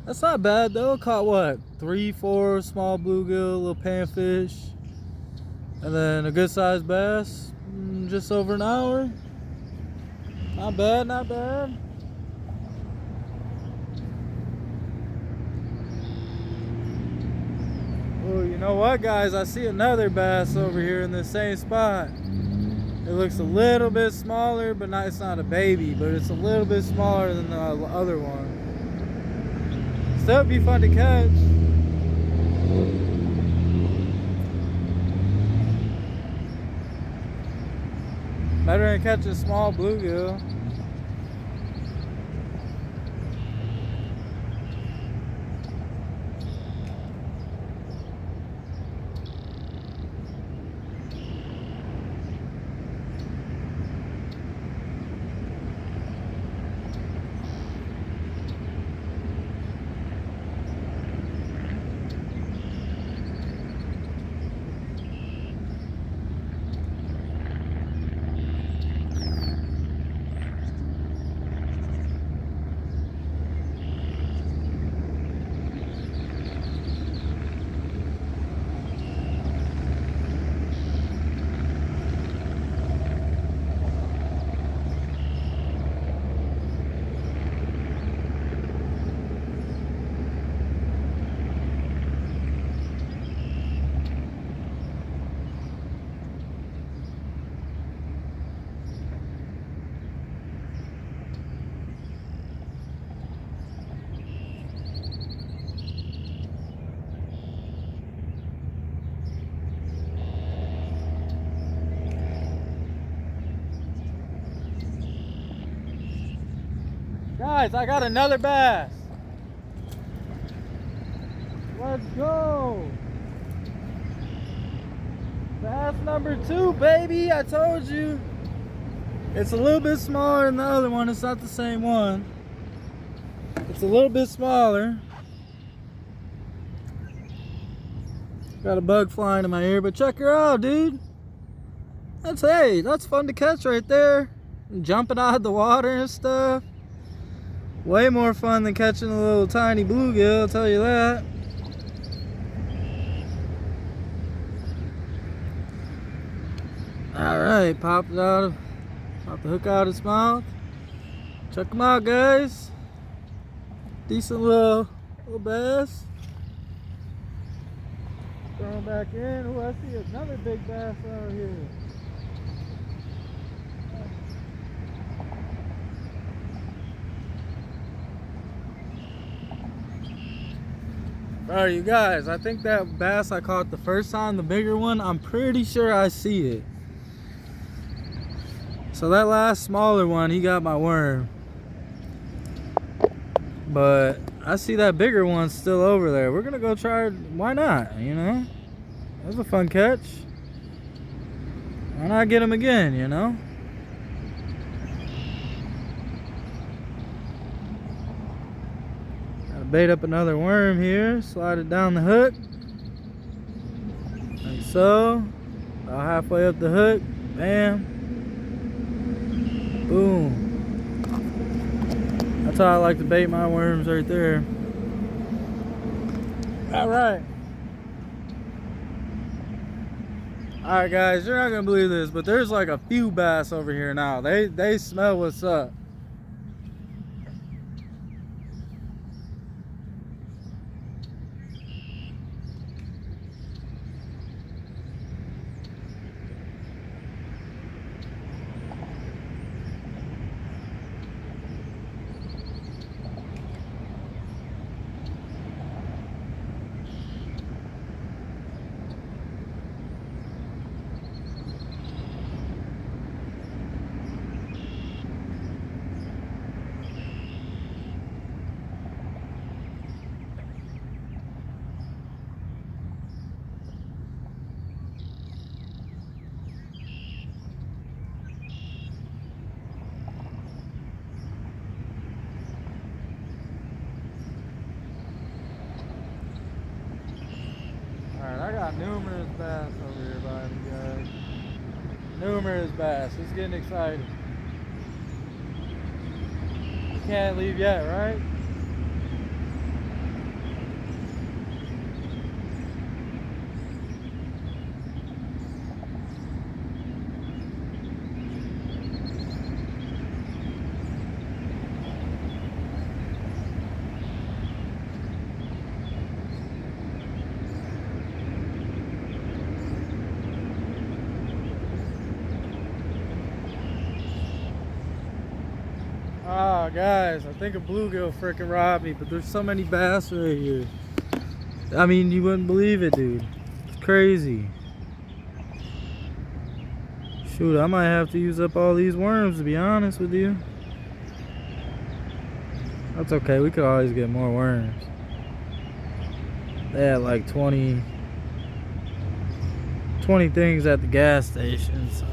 That's not bad though. Caught what, 3-4 small bluegill, little panfish, and then a good sized bass. Just over an hour. Not bad, not bad. Oh, you know what, guys? I see another bass over here in the same spot. It looks a little bit smaller, but not, it's not a baby, but it's a little bit smaller than the other one. Still be fun to catch. Better than catching small bluegill. Guys, I got another bass. Let's go. Bass number 2, baby. I told you. It's a little bit smaller than the other one. It's not the same one. It's a little bit smaller. Got a bug flying in my ear, but check her out, dude. That's fun to catch right there. Jumping out of the water and stuff. Way more fun than catching a little tiny bluegill, I'll tell you that. Alright, pop the hook out of its mouth. Check them out, guys. Decent little bass. Throw him back in. Oh, I see another big bass out here. Bro, you guys, I think that bass I caught the first time, the bigger one, I'm pretty sure I see it. So that last smaller one, he got my worm. But I see that bigger one still over there. We're gonna go try it. Why not, you know? That was a fun catch. Why not get him again, you know? Gotta bait up another worm here. Slide it down the hook. Like so. About halfway up the hook. Bam. Boom. That's how I like to bait my worms right there. Alright. Alright guys, you're not gonna believe this, but there's like a few bass over here now. They smell what's up. I got numerous bass over here by me, guys. Numerous bass. It's getting exciting. You can't leave yet, right? Oh, guys, I think a bluegill freaking robbed me, but there's so many bass right here. I mean, you wouldn't believe it, dude. It's crazy. Shoot, I might have to use up all these worms, to be honest with you. That's okay, we could always get more worms. They had like 20 things at the gas station, so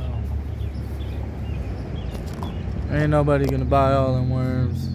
ain't nobody gonna buy all them worms.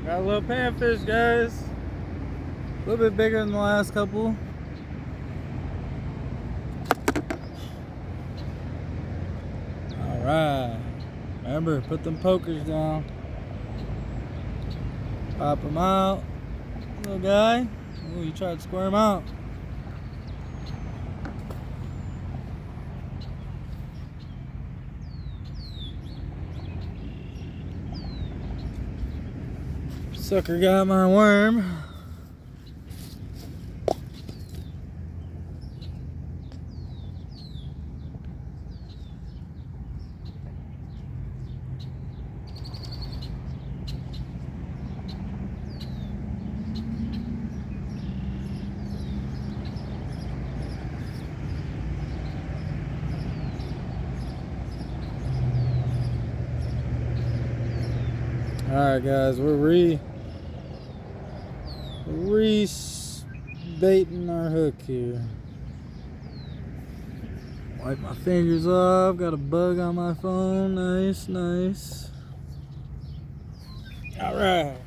Got a little panfish, guys. A little bit bigger than the last couple. Alright. Remember, put them pokers down. Pop them out. Little guy. Ooh, you tried to squirm out. Sucker got my worm. Alright guys, we're re-baiting our hook here. Wipe my fingers off, got a bug on my phone, nice, nice. Alright.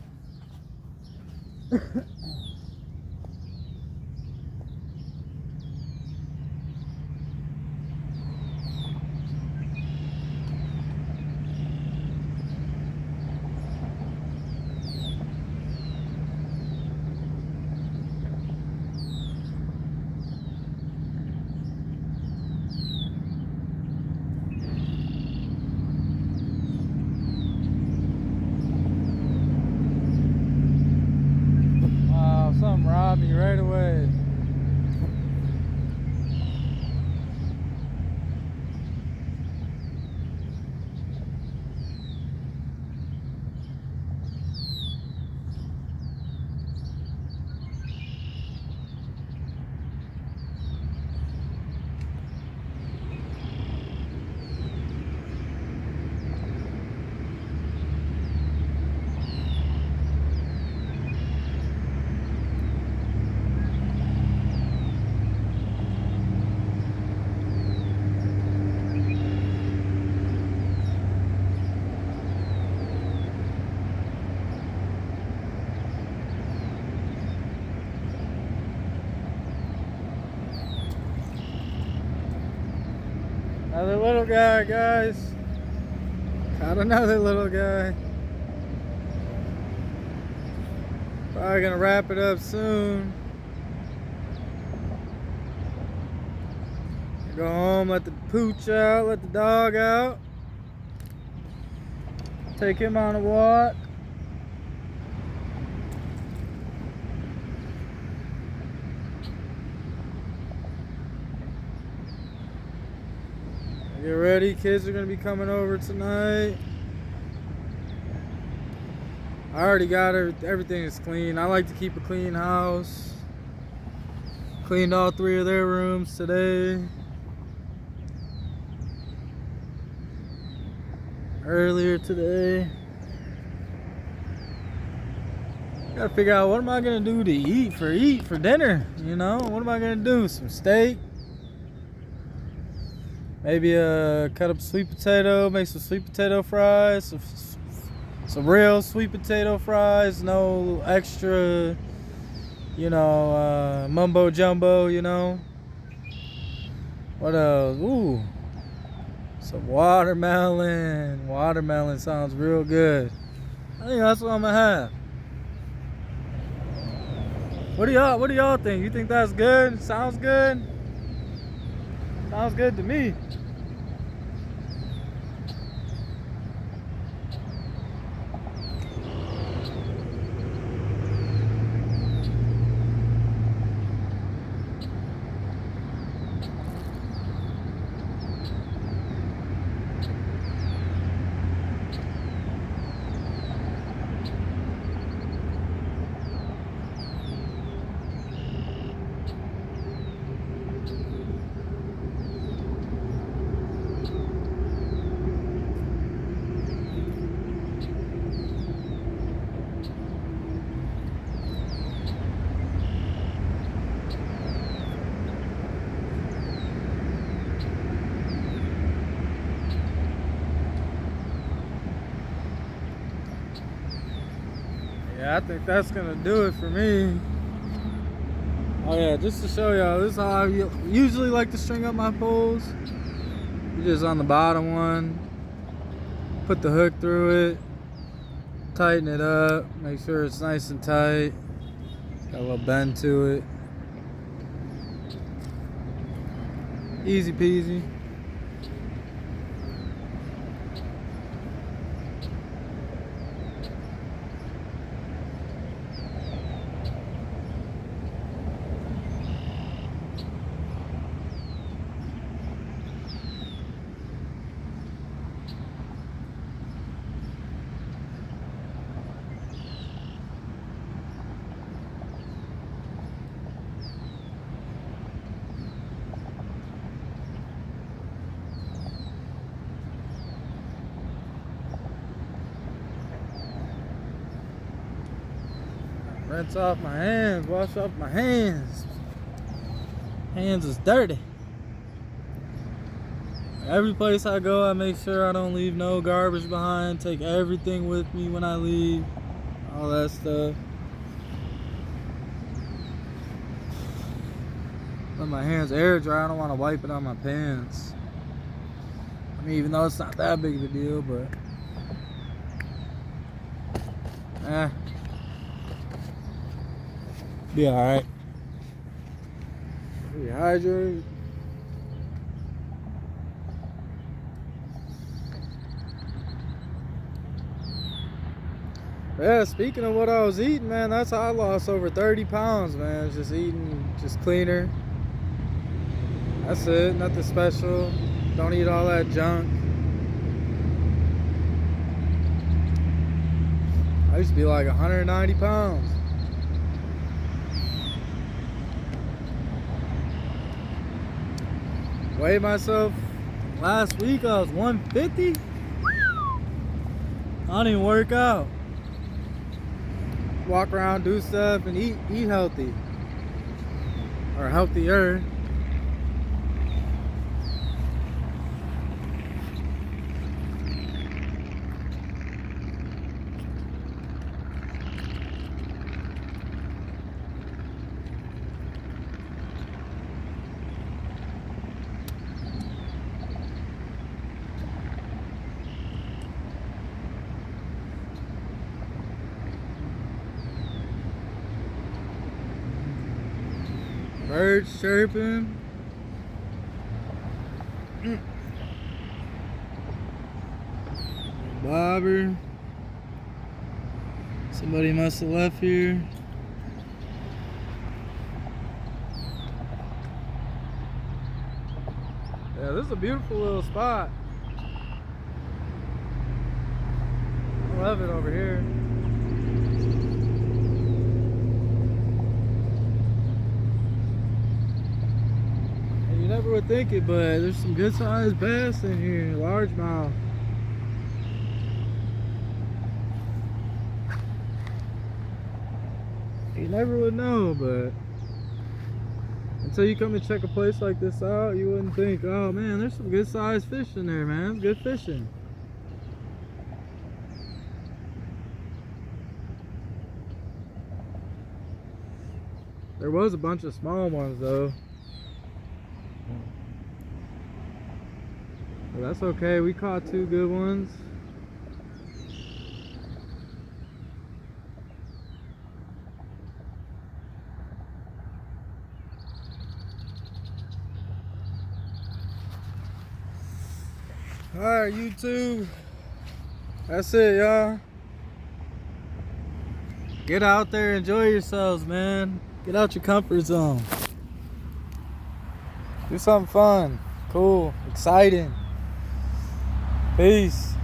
Something robbed me right away. Another little guy, guys. Caught another little guy. Probably gonna wrap it up soon. Go home, let the pooch out, let the dog out. Take him on a walk. Get ready, kids are gonna be coming over tonight. I already got everything is clean. I like to keep a clean house. Cleaned all 3 of their rooms today. Earlier today. Gotta figure out what am I gonna do to eat for dinner, you know? What am I gonna do? Some steak? Maybe cut up sweet potato, make some sweet potato fries, some real sweet potato fries, no extra, you know, mumbo jumbo, you know. What else? Ooh, some watermelon. Watermelon sounds real good. I think that's what I'm gonna have. What do y'all think? You think that's good? Sounds good? Sounds good to me. Yeah, I think that's gonna do it for me. Oh yeah, just to show y'all, this is how I usually like to string up my poles. You just on the bottom one, put the hook through it, tighten it up, make sure it's nice and tight. Got a little bend to it. Easy peasy. Rinse off my hands, wash off my hands. Hands is dirty. Every place I go, I make sure I don't leave no garbage behind. Take everything with me when I leave. All that stuff. Let my hands air dry. I don't want to wipe it on my pants. I mean, even though it's not that big of a deal, but be alright. Rehydrate. Yeah, speaking of what I was eating, man, that's how I lost over 30 pounds, man. Just eating, just cleaner. That's it, nothing special. Don't eat all that junk. I used to be like 190 pounds. Weighed myself last week, I was 150. I don't even work out. Walk around, do stuff, and eat healthy. Or healthier. Birds chirping. Bobber. Somebody must have left here. Yeah, this is a beautiful little spot. I love it over here. You never would think it, but there's some good sized bass in here, largemouth. You never would know, but until you come to check a place like this out, you wouldn't think, oh man, there's some good sized fish in there, man. It's good fishing. There was a bunch of small ones though. But that's okay, we caught 2 good ones. Alright, YouTube. That's it, y'all. Get out there, enjoy yourselves, man. Get out your comfort zone. Do something fun, cool, exciting. Peace.